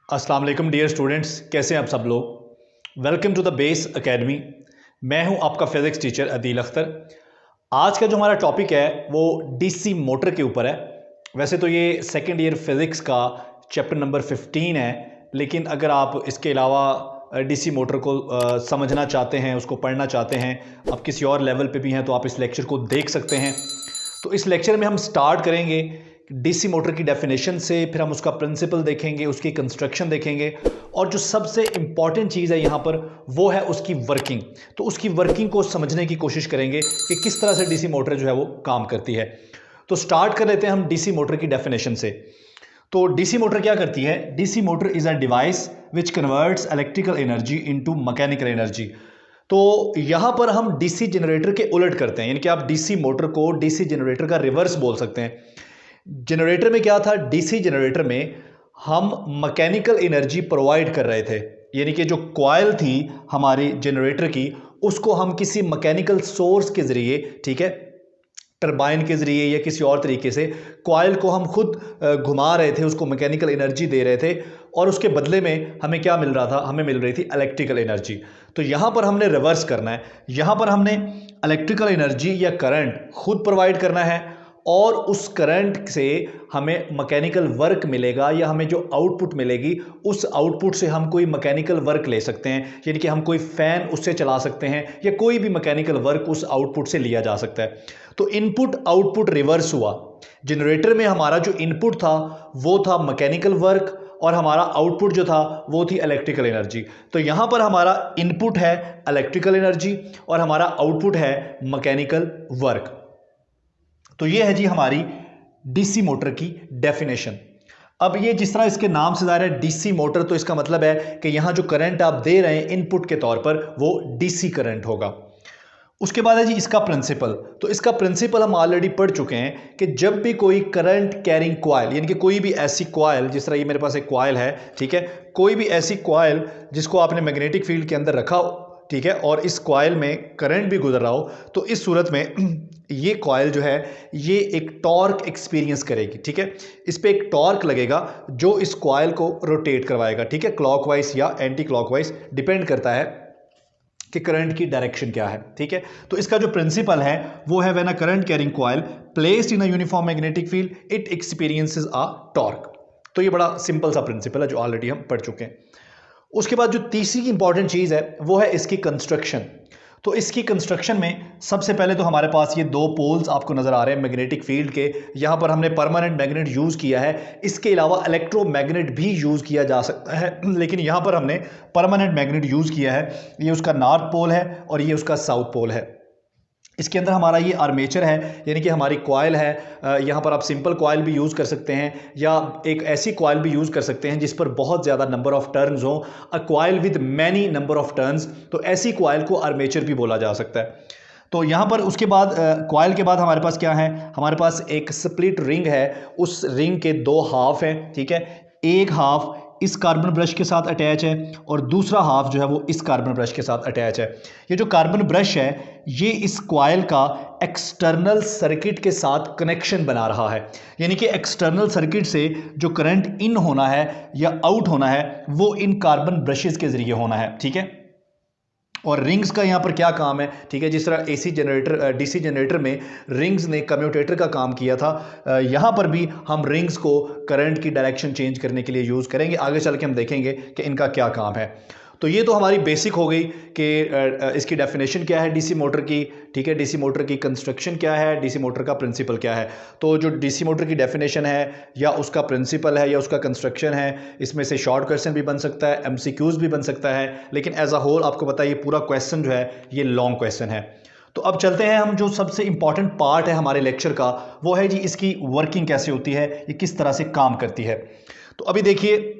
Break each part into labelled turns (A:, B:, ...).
A: अस्सलाम वालेकुम dear students, कैसे हैं आप सब लोग। Welcome to the Base Academy. मैं हूं आपका फिज़िक्स टीचर अदील अख्तर। आज का जो हमारा टॉपिक है वो डीसी मोटर के ऊपर है। वैसे तो ये सेकंड ईयर फिज़िक्स का चैप्टर नंबर 15 है, लेकिन अगर आप इसके अलावा डीसी मोटर को समझना चाहते हैं, उसको पढ़ना चाहते हैं, आप किसी और लेवल पे भी हैं तो आप इस लेक्चर को देख सकते हैं। तो इस लेक्चर में हम स्टार्ट करेंगे डीसी मोटर की डेफिनेशन से, फिर हम उसका प्रिंसिपल देखेंगे, उसकी कंस्ट्रक्शन देखेंगे, और जो सबसे इंपॉर्टेंट चीज़ है यहाँ पर वो है उसकी वर्किंग। तो उसकी वर्किंग को समझने की कोशिश करेंगे कि किस तरह से डीसी मोटर जो है वो काम करती है। तो स्टार्ट कर लेते हैं हम डीसी मोटर की डेफिनेशन से। तो डीसी मोटर क्या करती है? DC motor is a device which converts electrical energy into mechanical energy. तो यहां पर हम डीसी जनरेटर के उलट करते हैं, यानी कि आप डीसी मोटर को डीसी जनरेटर का रिवर्स बोल सकते हैं। जनरेटर में क्या था? डीसी जनरेटर में हम मैकेनिकल एनर्जी प्रोवाइड कर रहे थे, यानी कि जो कॉइल थी हमारी जनरेटर की, उसको हम किसी मैकेनिकल सोर्स के जरिए, ठीक है, टरबाइन के जरिए या किसी और तरीके से कॉइल को हम खुद घुमा रहे थे, उसको मैकेनिकल एनर्जी दे रहे थे, और उसके बदले में हमें क्या मिल रहा था? हमें मिल रही थी इलेक्ट्रिकल एनर्जी। तो यहां पर हमने रिवर्स करना है। यहां पर हमने इलेक्ट्रिकल एनर्जी या करंट खुद प्रोवाइड करना है, और उस करंट से हमें मैकेनिकल वर्क मिलेगा, या हमें जो आउटपुट मिलेगी उस आउटपुट से हम कोई मैकेनिकल वर्क ले सकते हैं, यानी कि हम कोई फैन उससे चला सकते हैं, या कोई भी मैकेनिकल वर्क उस आउटपुट से लिया जा सकता है। तो इनपुट आउटपुट रिवर्स हुआ। जनरेटर में हमारा जो इनपुट था वो था मैकेनिकल वर्क, और हमारा आउटपुट जो था वो थी इलेक्ट्रिकल एनर्जी। तो यहां पर हमारा इनपुट है इलेक्ट्रिकल एनर्जी और हमारा आउटपुट है मैकेनिकल वर्क। तो ये है जी हमारी डीसी मोटर की डेफिनेशन। अब ये जिस तरह इसके नाम से ज़ाहिर है डीसी मोटर, तो इसका मतलब है कि यहां जो करंट आप दे रहे हैं इनपुट के तौर पर वो डीसी करंट होगा। उसके बाद है जी इसका प्रिंसिपल। तो इसका प्रिंसिपल हम ऑलरेडी पढ़ चुके हैं कि जब भी कोई करंट कैरिंग कॉइल, यानी कि कोई भी ऐसी कॉइल, जिस तरह ये मेरे पास एक कॉइल है, ठीक है, कोई भी ऐसी कॉइल जिसको आपने मैग्नेटिक फील्ड के अंदर रखा हो, ठीक है, और इस कॉइल में करंट भी गुजर रहा हो, तो इस सूरत में ये कॉइल जो है ये एक टॉर्क एक्सपीरियंस करेगी, ठीक है। इस पे एक टॉर्क लगेगा जो इस कॉइल को रोटेट करवाएगा, ठीक है, क्लॉकवाइज या एंटी क्लॉकवाइज, डिपेंड करता है कि करंट की डायरेक्शन क्या है, ठीक है। तो इसका जो प्रिंसिपल है वो है, when a current carrying coil placed in a uniform magnetic field it experiences a torque. तो ये बड़ा सिंपल सा प्रिंसिपल है जो ऑलरेडी हम पढ़ चुके हैं। उसके बाद जो तीसरी इंपॉर्टेंट चीज़ है वो है इसकी कंस्ट्रक्शन। तो इसकी कंस्ट्रक्शन में सबसे पहले तो हमारे पास ये दो पोल्स आपको नज़र आ रहे हैं मैग्नेटिक फील्ड के। यहाँ पर हमने परमानेंट मैग्नेट यूज़ किया है, इसके अलावा इलेक्ट्रोमैग्नेट भी यूज़ किया जा सकता है, लेकिन यहाँ पर हमने परमानेंट मैग्नेट यूज़ किया है। ये उसका नॉर्थ पोल है और ये उसका साउथ पोल है। इसके अंदर हमारा ये आर्मेचर है, यानी कि हमारी कॉइल है। यहाँ पर आप सिंपल कॉइल भी यूज़ कर सकते हैं, या एक ऐसी कॉइल भी यूज़ कर सकते हैं जिस पर बहुत ज़्यादा नंबर ऑफ टर्न्स हो, a coil with many number of turns. तो ऐसी कॉइल को आर्मेचर भी बोला जा सकता है। तो यहाँ पर उसके बाद कॉइल के बाद हमारे पास क्या है? हमारे पास एक स्प्लिट रिंग है। उस रिंग के दो हाफ हैं, ठीक है। एक हाफ इस कार्बन ब्रश के साथ अटैच है और दूसरा हाफ जो है वो इस कार्बन ब्रश के साथ अटैच है। ये जो कार्बन ब्रश है ये इस कॉइल का एक्सटर्नल सर्किट के साथ कनेक्शन बना रहा है, यानी कि एक्सटर्नल सर्किट से जो करंट इन होना है या आउट होना है वो इन कार्बन ब्रशेस के जरिए होना है, ठीक है। और रिंग्स का यहाँ पर क्या काम है? ठीक है, जिस तरह एसी जनरेटर डीसी जनरेटर में रिंग्स ने कम्यूटेटर का काम किया था, यहाँ पर भी हम रिंग्स को करंट की डायरेक्शन चेंज करने के लिए यूज़ करेंगे। आगे चल के हम देखेंगे कि इनका क्या काम है। तो ये तो हमारी बेसिक हो गई कि इसकी डेफिनेशन क्या है डीसी मोटर की, ठीक है, डीसी मोटर की कंस्ट्रक्शन क्या है, डीसी मोटर का प्रिंसिपल क्या है। तो जो डीसी मोटर की डेफिनेशन है या उसका प्रिंसिपल है या उसका कंस्ट्रक्शन है, इसमें से शॉर्ट क्वेश्चन भी बन सकता है, एमसीक्यूज़ भी बन सकता है, लेकिन एज अ होल आपको पता है ये पूरा क्वेश्चन जो है ये लॉन्ग क्वेश्चन है। तो अब चलते हैं हम, जो सबसे इंपॉर्टेंट पार्ट है हमारे लेक्चर का वो है जी इसकी वर्किंग कैसे होती है, ये किस तरह से काम करती है। तो अभी देखिए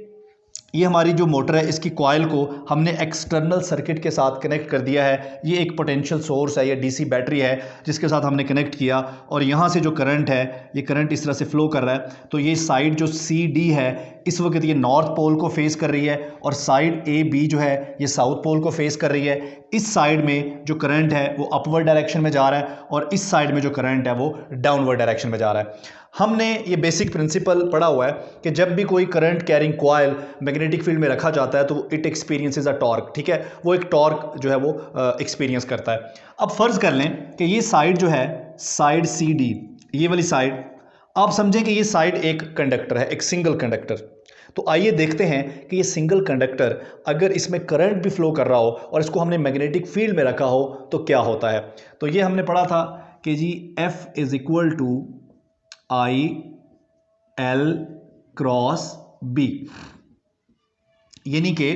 A: ये हमारी जो मोटर है इसकी कॉइल को हमने एक्सटर्नल सर्किट के साथ कनेक्ट कर दिया है। ये एक पोटेंशियल सोर्स है या डीसी बैटरी है जिसके साथ हमने कनेक्ट किया, और यहाँ से जो करंट है ये करंट इस तरह से फ्लो कर रहा है। तो ये साइड जो सी डी है इस वक्त ये नॉर्थ पोल को फेस कर रही है, और साइड ए बी जो है ये साउथ पोल को फेस कर रही है। इस साइड में जो करंट है वो अपवर्ड डायरेक्शन में जा रहा है और इस साइड में जो करंट है वो डाउनवर्ड डायरेक्शन में जा रहा है। हमने ये बेसिक प्रिंसिपल पढ़ा हुआ है कि जब भी कोई current carrying coil magnetic field में रखा जाता है तो इट एक्सपीरियंसेस अ टॉर्क, ठीक है, वो एक टॉर्क जो है वो एक्सपीरियंस करता है। अब फर्ज कर लें कि ये साइड जो है, साइड सी डी, ये वाली साइड, आप समझें कि ये साइड एक कंडक्टर है, एक सिंगल कंडक्टर। तो आइए देखते हैं कि ये सिंगल कंडक्टर अगर इसमें करंट भी फ्लो कर रहा हो और इसको हमने मैग्नेटिक फील्ड में रखा हो तो क्या होता है। तो ये हमने पढ़ा था कि जी F is equal to I L cross B, यानी कि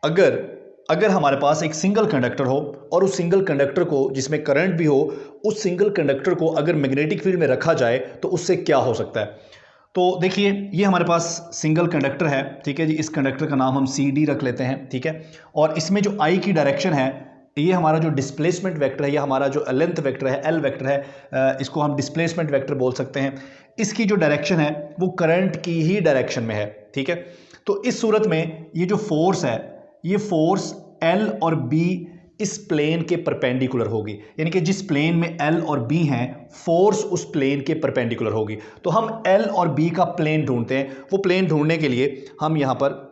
A: अगर हमारे पास एक सिंगल कंडक्टर हो और उस सिंगल कंडक्टर को, जिसमें करंट भी हो, उस सिंगल कंडक्टर को अगर मैग्नेटिक फील्ड में रखा जाए तो उससे क्या हो सकता है। तो देखिए ये हमारे पास सिंगल कंडक्टर है, ठीक है जी, इस कंडक्टर का नाम हम सी डी रख लेते हैं, ठीक है, और इसमें जो आई की डायरेक्शन है, ये हमारा जो डिस्प्लेसमेंट वेक्टर है, ये हमारा जो लेंथ वेक्टर है, एल वेक्टर है, इसको हम डिस्प्लेसमेंट वेक्टर बोल सकते हैं। इसकी जो डायरेक्शन है वो करंट की ही डायरेक्शन में है, ठीक है। तो इस सूरत में ये जो फोर्स है, ये फोर्स एल और बी इस प्लेन के परपेंडिकुलर होगी, यानी कि जिस प्लेन में एल और बी हैं, फोर्स उस प्लेन के परपेंडिकुलर होगी। तो हम एल और बी का प्लेन ढूंढते हैं। वो प्लेन ढूंढने के लिए हम यहाँ पर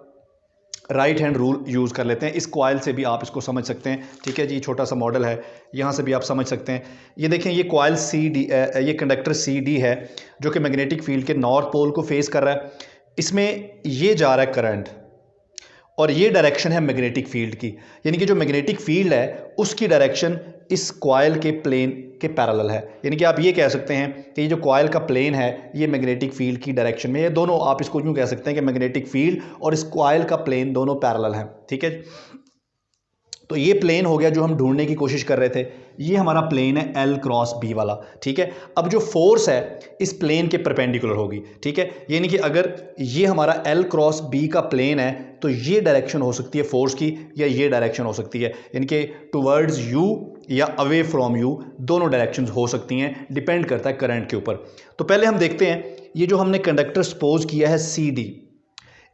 A: राइट हैंड रूल यूज़ कर लेते हैं। इस कॉइल से भी आप इसको समझ सकते हैं, ठीक है जी, छोटा सा मॉडल है, यहाँ से भी आप समझ सकते हैं। ये देखें, ये कॉइल सी डी, ये कंडक्टर सी डी है जो कि मैग्नेटिक फील्ड के नॉर्थ पोल को फेस कर रहा है। इसमें ये जा रहा है करंट और ये डायरेक्शन है मैग्नेटिक फील्ड की, यानी कि जो मैग्नेटिक फील्ड है उसकी डायरेक्शन इस कॉइल के प्लेन के पैरेलल है। यानी कि आप ये कह सकते हैं कि ये जो कॉइल का प्लेन है ये मैग्नेटिक फील्ड की डायरेक्शन में, ये दोनों, आप इसको यूँ कह सकते हैं कि मैग्नेटिक फील्ड और इस कॉइल का प्लेन दोनों पैरेलल हैं, ठीक है। तो ये प्लेन हो गया जो हम ढूंढने की कोशिश कर रहे थे, ये हमारा प्लेन है एल क्रॉस बी वाला, ठीक है। अब जो फोर्स है इस प्लेन के परपेंडिकुलर होगी, ठीक है, यानी कि अगर ये हमारा एल क्रॉस बी का प्लेन है तो ये डायरेक्शन हो सकती है फोर्स की, या ये डायरेक्शन हो सकती है, यानी कि टुवर्ड्स यू या अवे फ्रॉम यू, दोनों डायरेक्शंस हो सकती हैं, डिपेंड करता है करंट के ऊपर। तो पहले हम देखते हैं, ये जो हमने कंडक्टर सपोज किया है सी डी,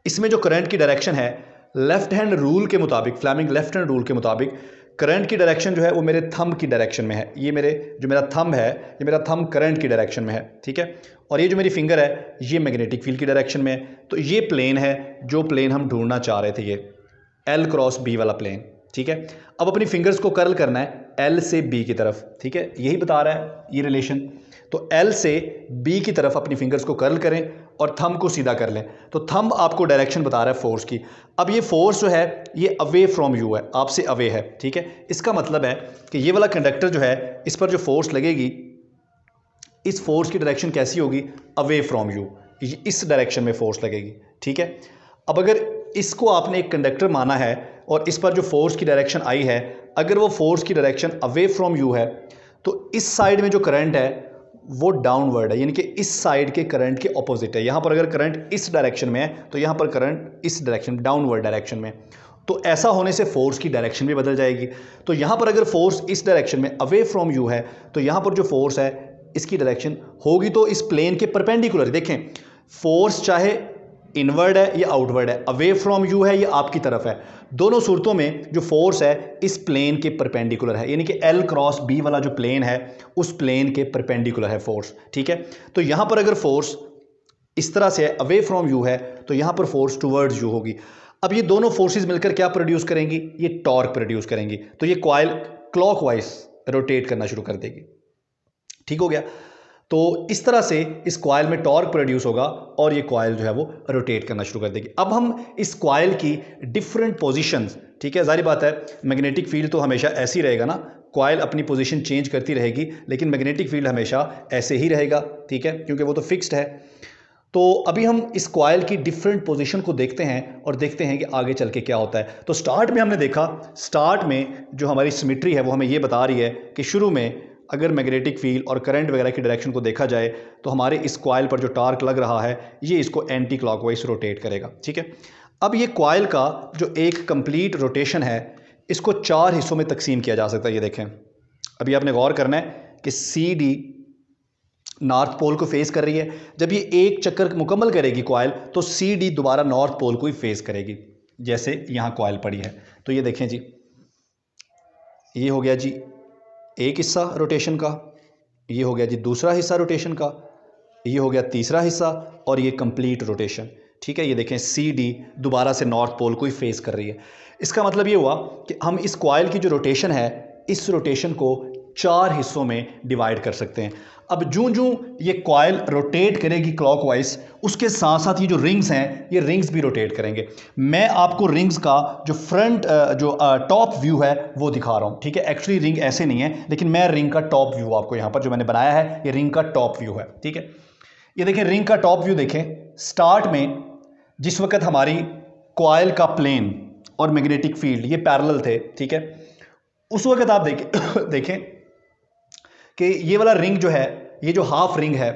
A: इसमें जो करंट की डायरेक्शन है, लेफ्ट हैंड रूल के मुताबिक, फ्लेमिंग लेफ्ट हैंड रूल के मुताबिक करंट की डायरेक्शन जो है वो मेरे थंब की डायरेक्शन में है। ये मेरा थंब है, ये मेरा थंब करंट की डायरेक्शन में है, ठीक है, और ये जो मेरी फिंगर है ये मैग्नेटिक फील्ड की डायरेक्शन में है। तो ये प्लेन है जो प्लेन हम ढूंढना चाह रहे थे, ये एल क्रॉस बी वाला प्लेन, ठीक है। अब अपनी फिंगर्स को कर्ल करना है एल से बी की तरफ, ठीक है, यही बता रहा है ये रिलेशन। तो एल से बी की तरफ अपनी फिंगर्स को कर्ल करें और थंब को सीधा कर लें। तो थंब आपको डायरेक्शन बता रहा है फोर्स की। अब ये फोर्स जो है ये अवे फ्रॉम यू है, आपसे अवे है, ठीक है। इसका मतलब है कि ये वाला कंडक्टर जो है इस पर जो फोर्स लगेगी, इस फोर्स की डायरेक्शन कैसी होगी, अवे फ्रॉम यू, इस डायरेक्शन में फोर्स लगेगी, ठीक है। अब अगर इसको आपने एक कंडक्टर माना है और इस पर जो फोर्स की डायरेक्शन आई है, अगर वो फोर्स की डायरेक्शन अवे फ्रॉम यू है तो इस साइड में जो करंट है वो डाउनवर्ड है, यानी कि इस साइड के करंट के ऑपोजिट है। यहाँ पर अगर करंट इस डायरेक्शन में है तो यहाँ पर करंट इस डायरेक्शन, डाउनवर्ड डायरेक्शन में। तो ऐसा होने से फोर्स की डायरेक्शन भी बदल जाएगी। तो यहाँ पर अगर फोर्स इस डायरेक्शन में अवे फ्रॉम यू है तो यहाँ पर जो फोर्स है इसकी डायरेक्शन होगी तो इस प्लेन के परपेंडिकुलर। देखें, फोर्स चाहे इनवर्ड है या आउटवर्ड है, अवे फ्रॉम यू है या आपकी तरफ है, दोनों सूरतों में जो फोर्स है इस प्लेन के परपेंडिकुलर है, यानी कि एल क्रॉस बी वाला जो प्लेन है उस प्लेन के परपेंडिकुलर है फोर्स, ठीक है। तो यहाँ पर अगर फोर्स इस तरह से अवे फ्रॉम यू है तो यहाँ पर फोर्स टुवर्ड्स यू होगी। अब ये दोनों फोर्सेस मिलकर क्या प्रोड्यूस करेंगी, ये टॉर्क प्रोड्यूस करेंगी। तो ये कॉइल क्लॉकवाइज रोटेट करना शुरू कर देगी, ठीक हो गया। तो इस तरह से इस कॉइल में टॉर्क प्रोड्यूस होगा और ये कॉइल जो है वो रोटेट करना शुरू कर देगी। अब हम इस कॉइल की डिफरेंट पोजीशंस, ठीक है, जाहिर बात है मैग्नेटिक फील्ड तो हमेशा ऐसे ही रहेगा ना, कॉइल अपनी पोजीशन चेंज करती रहेगी लेकिन मैग्नेटिक फील्ड हमेशा ऐसे ही रहेगा, ठीक है, क्योंकि वो तो फिक्स्ड है। तो अभी हम इस कॉइल की डिफरेंट पोजीशन को देखते हैं और देखते हैं कि आगे चल के क्या होता है। तो स्टार्ट में हमने देखा, स्टार्ट में जो हमारी सिमेट्री है वो हमें ये बता रही है कि शुरू में अगर मैग्नेटिक फील्ड और करंट वगैरह की डायरेक्शन को देखा जाए तो हमारे इस कॉइल पर जो टार्क लग रहा है ये इसको एंटी क्लॉकवाइज रोटेट करेगा, ठीक है। अब ये कॉइल का जो एक कंप्लीट रोटेशन है इसको 4 हिस्सों में तकसीम किया जा सकता है। ये देखें, अभी आपने गौर करना है कि सी डी नॉर्थ पोल को फेस कर रही है। जब ये एक चक्कर मुकम्मल करेगी कॉइल तो सी डी दोबारा नॉर्थ पोल को ही फेस करेगी, जैसे यहाँ कॉइल पड़ी है। तो ये देखें जी, ये हो गया जी एक हिस्सा रोटेशन का, ये हो गया जी दूसरा हिस्सा रोटेशन का, ये हो गया तीसरा हिस्सा और ये कंप्लीट रोटेशन। ठीक है, ये देखें सी डी दोबारा से नॉर्थ पोल को ही फेस कर रही है। इसका मतलब ये हुआ कि हम इस कॉइल की जो रोटेशन है, इस रोटेशन को 4 हिस्सों में डिवाइड कर सकते हैं। अब जूं जूं ये कॉइल रोटेट करेगी क्लॉकवाइज, उसके साथ साथ ये जो रिंग्स हैं, ये रिंग्स भी रोटेट करेंगे। मैं आपको रिंग्स का जो फ्रंट जो टॉप व्यू है वो दिखा रहा हूँ। ठीक है, एक्चुअली रिंग ऐसे नहीं है, लेकिन मैं रिंग का टॉप व्यू आपको यहाँ पर जो मैंने बनाया है, ये रिंग का टॉप व्यू है। ठीक है, ये देखें रिंग का टॉप व्यू देखें। स्टार्ट में जिस वक्त हमारी कॉइल का प्लेन और मैग्नेटिक फील्ड ये पैरेलल थे, ठीक है, उस वक्त आप देखें कि ये वाला रिंग जो है, ये जो हाफ रिंग है,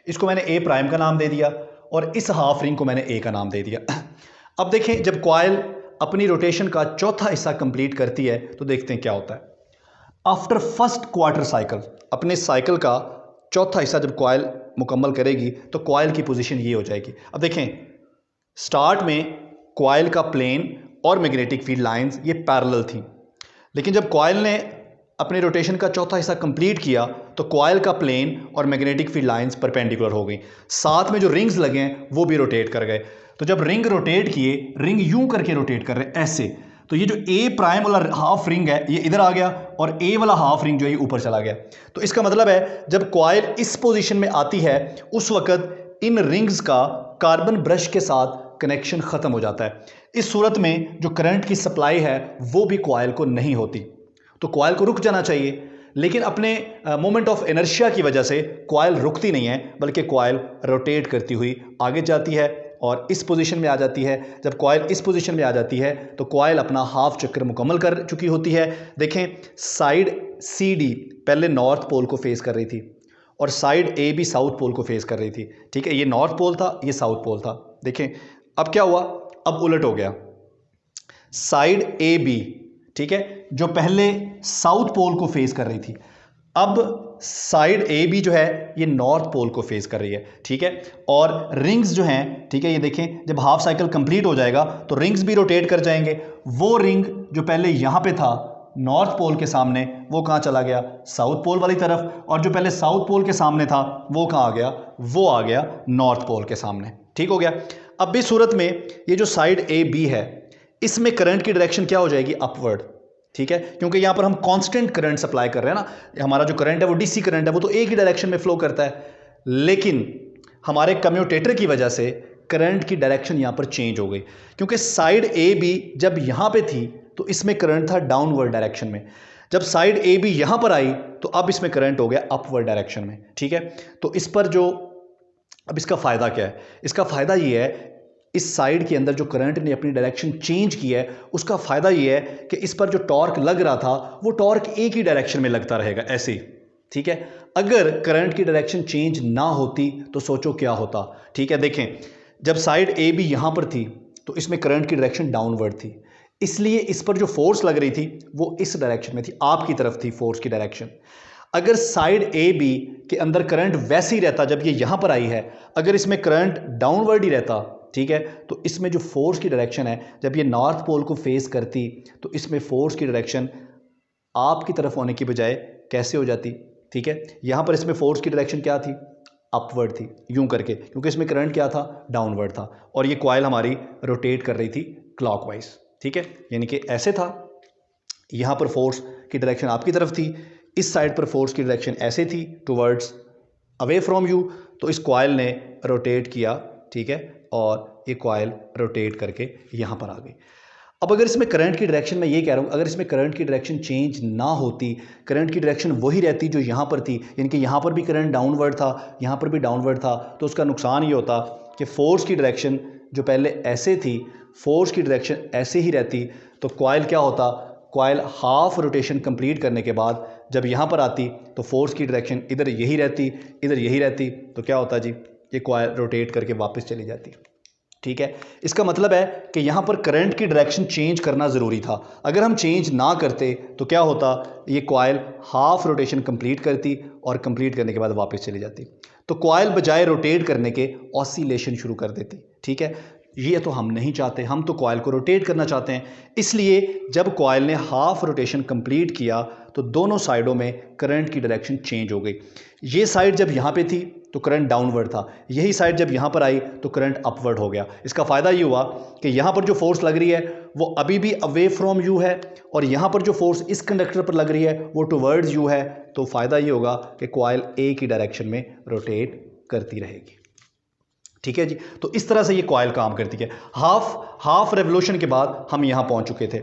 A: इसको मैंने ए प्राइम का नाम दे दिया और इस हाफ रिंग को मैंने ए का नाम दे दिया। अब देखें जब कॉइल अपनी रोटेशन का चौथा हिस्सा कंप्लीट करती है तो देखते हैं क्या होता है। आफ्टर फर्स्ट क्वार्टर साइकिल, अपने साइकिल का चौथा हिस्सा जब कॉइल मुकम्मल करेगी तो कॉइल की पोजीशन ये हो जाएगी। अब देखें स्टार्ट में कॉइल का प्लेन और मैग्नेटिक फील्ड लाइंस ये पैरेलल थी, लेकिन जब कॉइल ने अपने रोटेशन का चौथा हिस्सा कंप्लीट किया तो कॉइल का प्लेन और मैग्नेटिक फील्ड लाइंस परपेंडिकुलर हो गई। साथ में जो रिंग्स लगे हैं वो भी रोटेट कर गए। तो जब रिंग रोटेट किए, रिंग यूं करके रोटेट कर रहे ऐसे, तो ये जो ए प्राइम वाला हाफ रिंग है ये इधर आ गया और ए वाला हाफ रिंग जो है ऊपर चला गया। तो इसका मतलब है जब कॉइल इस पोजीशन में आती है उस वक्त इन रिंग्स का कार्बन ब्रश के साथ कनेक्शन खत्म हो जाता है। इस सूरत में जो करंट की सप्लाई है वो भी कॉइल को नहीं होती, तो कॉइल को रुक जाना चाहिए, लेकिन अपने मोमेंट ऑफ इनर्शिया की वजह से कॉइल रुकती नहीं है, बल्कि कॉइल रोटेट करती हुई आगे जाती है और इस पोजीशन में आ जाती है। जब कॉइल इस पोजीशन में आ जाती है तो कॉइल अपना हाफ चक्कर मुकम्मल कर चुकी होती है। देखें साइड सी डी पहले नॉर्थ पोल को फेस कर रही थी और साइड ए भी साउथ पोल को फेस कर रही थी। ठीक है, ये नॉर्थ पोल था, ये साउथ पोल था। देखें अब क्या हुआ, अब उलट हो गया। साइड ए बी, ठीक है, जो पहले साउथ पोल को फेस कर रही थी, अब साइड ए बी जो है ये नॉर्थ पोल को फेस कर रही है। ठीक है, और रिंग्स जो हैं, ठीक है, ये देखें जब हाफ साइकिल कंप्लीट हो जाएगा तो रिंग्स भी रोटेट कर जाएंगे। वो रिंग जो पहले यहां पे था नॉर्थ पोल के सामने, वो कहां चला गया, साउथ पोल वाली तरफ, और जो पहले साउथ पोल के सामने था वो कहां आ गया, वो आ गया नॉर्थ पोल के सामने। ठीक हो गया। अब भी सूरत में ये जो साइड ए बी है, इसमें करंट की डायरेक्शन क्या हो जाएगी, अपवर्ड। ठीक है, क्योंकि यहां पर हम कांस्टेंट करंट सप्लाई कर रहे हैं ना, हमारा जो करंट है वो डीसी करंट है, वो तो एक ही डायरेक्शन में फ्लो करता है, लेकिन हमारे कम्यूटेटर की वजह से करंट की डायरेक्शन यहां पर चेंज हो गई। क्योंकि साइड ए बी जब यहां पे थी तो इसमें करंट था डाउनवर्ड डायरेक्शन में, जब साइड ए बी यहां पर आई तो अब इसमें करंट हो गया अपवर्ड डायरेक्शन में। ठीक है, तो इस पर जो अब इसका फ़ायदा क्या है, इसका फ़ायदा ये है इस साइड के अंदर जो करंट ने अपनी डायरेक्शन चेंज की है उसका फ़ायदा ये है कि इस पर जो टॉर्क लग रहा था वो टॉर्क एक ही डायरेक्शन में लगता रहेगा ऐसे ही। ठीक है, अगर करंट की डायरेक्शन चेंज ना होती तो सोचो क्या होता। ठीक है, देखें जब साइड ए बी यहाँ पर थी तो इसमें करंट की डायरेक्शन डाउनवर्ड थी, इसलिए इस पर जो फोर्स लग रही थी वो इस डायरेक्शन में थी, आपकी तरफ थी फोर्स की डायरेक्शन। अगर साइड ए बी के अंदर करंट वैसे ही रहता जब ये यहाँ पर आई है, अगर इसमें करंट डाउनवर्ड ही रहता, ठीक है, तो इसमें जो फोर्स की डायरेक्शन है जब ये नॉर्थ पोल को फेस करती तो इसमें फोर्स की डायरेक्शन आपकी तरफ होने की बजाय कैसे हो जाती। ठीक है, यहाँ पर इसमें फोर्स की डायरेक्शन क्या थी, अपवर्ड थी, यूं करके, क्योंकि इसमें करंट क्या था, डाउनवर्ड था, और ये कॉइल हमारी रोटेट कर रही थी क्लॉकवाइज। ठीक है, यानी कि ऐसे था, यहाँ पर फोर्स की डायरेक्शन आपकी तरफ थी, इस साइड पर फोर्स की डायरेक्शन ऐसे थी टुवर्ड्स अवे फ्रॉम यू, तो इस कॉइल ने रोटेट किया। ठीक है, और ये कॉइल रोटेट करके यहाँ पर आ गई। अब अगर इसमें करंट की डायरेक्शन, मैं ये कह रहा हूँ, अगर इसमें करंट की डायरेक्शन चेंज ना होती, करंट की डायरेक्शन वही रहती जो यहाँ पर थी, यानी कि यहाँ पर भी करंट डाउनवर्ड था, यहाँ पर भी डाउनवर्ड था, तो उसका नुकसान ये होता कि फोर्स की डायरेक्शन जो पहले ऐसे थी, फोर्स की डायरेक्शन ऐसे ही रहती, तो कॉइल क्या होता, कॉइल हाफ रोटेशन कंप्लीट करने के बाद जब यहाँ पर आती तो फोर्स की डायरेक्शन इधर यही रहती, इधर यही रहती, तो क्या होता जी, ये कॉइल रोटेट करके वापस चली जाती। ठीक है, इसका मतलब है कि यहाँ पर करंट की डायरेक्शन चेंज करना ज़रूरी था। अगर हम चेंज ना करते तो क्या होता, ये कॉइल हाफ रोटेशन कंप्लीट करती और कंप्लीट करने के बाद वापस चली जाती, तो कॉइल बजाय रोटेट करने के ऑसिलेशन शुरू कर देती। ठीक है, ये तो हम नहीं चाहते, हम तो कॉइल को रोटेट करना चाहते हैं। इसलिए जब कॉइल ने हाफ रोटेशन कंप्लीट किया तो दोनों साइडों में करंट की डायरेक्शन चेंज हो गई। ये साइड जब यहाँ पे थी तो करंट डाउनवर्ड था, यही साइड जब यहाँ पर आई तो करंट अपवर्ड हो गया। इसका फ़ायदा ये हुआ कि यहाँ पर जो फोर्स लग रही है वो अभी भी अवे फ्रॉम यू है, और यहाँ पर जो फोर्स इस कंडक्टर पर लग रही है वो टुवर्ड्स यू है। तो फ़ायदा ये होगा कि कॉइल एक ही डायरेक्शन में रोटेट करती रहेगी। ठीक है जी, तो इस तरह से ये कॉइल काम करती है। हाफ रेवोल्यूशन के बाद हम यहाँ पहुँच चुके थे।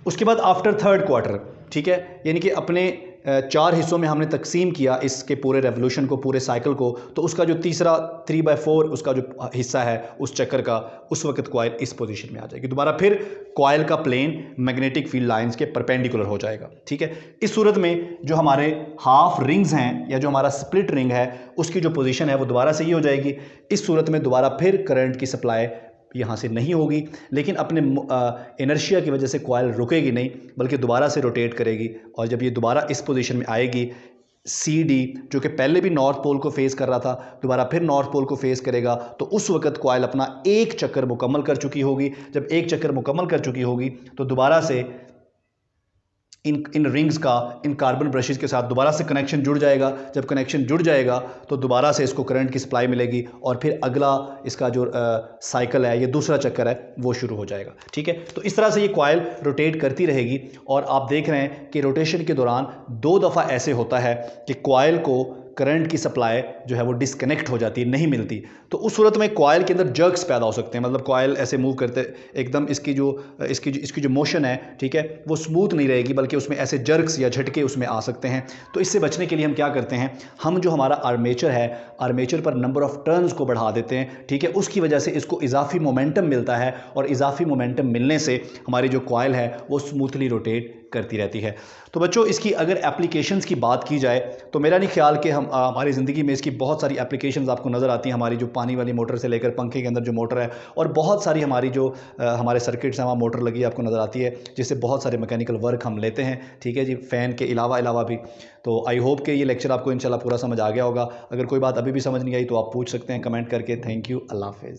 A: उसके बाद आफ्टर थर्ड क्वार्टर, ठीक है, यानी कि अपने 4 हिस्सों में हमने तकसीम किया इसके पूरे रेवोल्यूशन को, पूरे साइकिल को। तो उसका जो तीसरा 3/4 उसका जो हिस्सा है उस चक्कर का, उस वक्त कॉइल इस पोजीशन में आ जाएगी। दोबारा फिर कॉइल का प्लेन मैग्नेटिक फील्ड लाइंस के परपेंडिकुलर हो जाएगा। ठीक है, इस सूरत में जो हमारे हाफ रिंग्स हैं या जो हमारा स्प्लिट रिंग है उसकी जो पोजीशन है वो दोबारा सही हो जाएगी। इस सूरत में दोबारा फिर करंट की सप्लाई यहाँ से नहीं होगी, लेकिन अपने इनर्शिया की वजह से कॉइल रुकेगी नहीं बल्कि दोबारा से रोटेट करेगी। और जब ये दोबारा इस पोजीशन में आएगी, CD जो कि पहले भी नॉर्थ पोल को फेस कर रहा था दोबारा फिर नॉर्थ पोल को फेस करेगा, तो उस वक्त कॉइल अपना एक चक्कर मुकम्मल कर चुकी होगी। जब एक चक्कर मुकम्मल कर चुकी होगी तो दोबारा से इन रिंग्स का, इन कार्बन ब्रशेस के साथ दोबारा से कनेक्शन जुड़ जाएगा। जब कनेक्शन जुड़ जाएगा तो दोबारा से इसको करंट की सप्लाई मिलेगी और फिर अगला इसका जो साइकिल है, ये दूसरा चक्कर है, वो शुरू हो जाएगा। ठीक है, तो इस तरह से ये कॉइल रोटेट करती रहेगी। और आप देख रहे हैं कि रोटेशन के दौरान 2 दफ़ा ऐसे होता है कि कॉइल को करंट की सप्लाई जो है वो डिस्कनेक्ट हो जाती है, नहीं मिलती। तो उस सूरत में कॉइल के अंदर जर्क्स पैदा हो सकते हैं, मतलब कॉइल ऐसे मूव करते एकदम इसकी जो मोशन है, ठीक है, वो स्मूथ नहीं रहेगी बल्कि उसमें ऐसे जर्क्स या झटके उसमें आ सकते हैं। तो इससे बचने के लिए हम क्या करते हैं, हम जो हमारा आर्मेचर है, आर्मेचर पर नंबर ऑफ टर्न्स को बढ़ा देते हैं। ठीक है, उसकी वजह से इसको इजाफी मोमेंटम मिलता है और इजाफी मोमेंटम मिलने से हमारी जो कॉइल है वो स्मूथली रोटेट करती रहती है। तो बच्चों, इसकी अगर एप्लीकेशंस की बात की जाए तो मेरा नहीं ख्याल कि हम हमारी ज़िंदगी में इसकी बहुत सारी एप्लीकेशंस आपको नज़र आती हैं। हमारी जो पानी वाली मोटर से लेकर पंखे के अंदर जो मोटर है, और बहुत सारी हमारी जो हमारे सर्किट्स हैं वहाँ मोटर लगी आपको नज़र आती है, जिससे बहुत सारे मैकेनिकल वर्क हम लेते हैं। ठीक है जी, फ़ैन के अलावा भी। तो आई होप कि ये लेक्चर आपको इंशाल्लाह पूरा समझ आ गया होगा। अगर कोई बात अभी भी समझ नहीं आई तो आप पूछ सकते हैं कमेंट करके। थैंक यू, अल्लाह हाफ़िज़।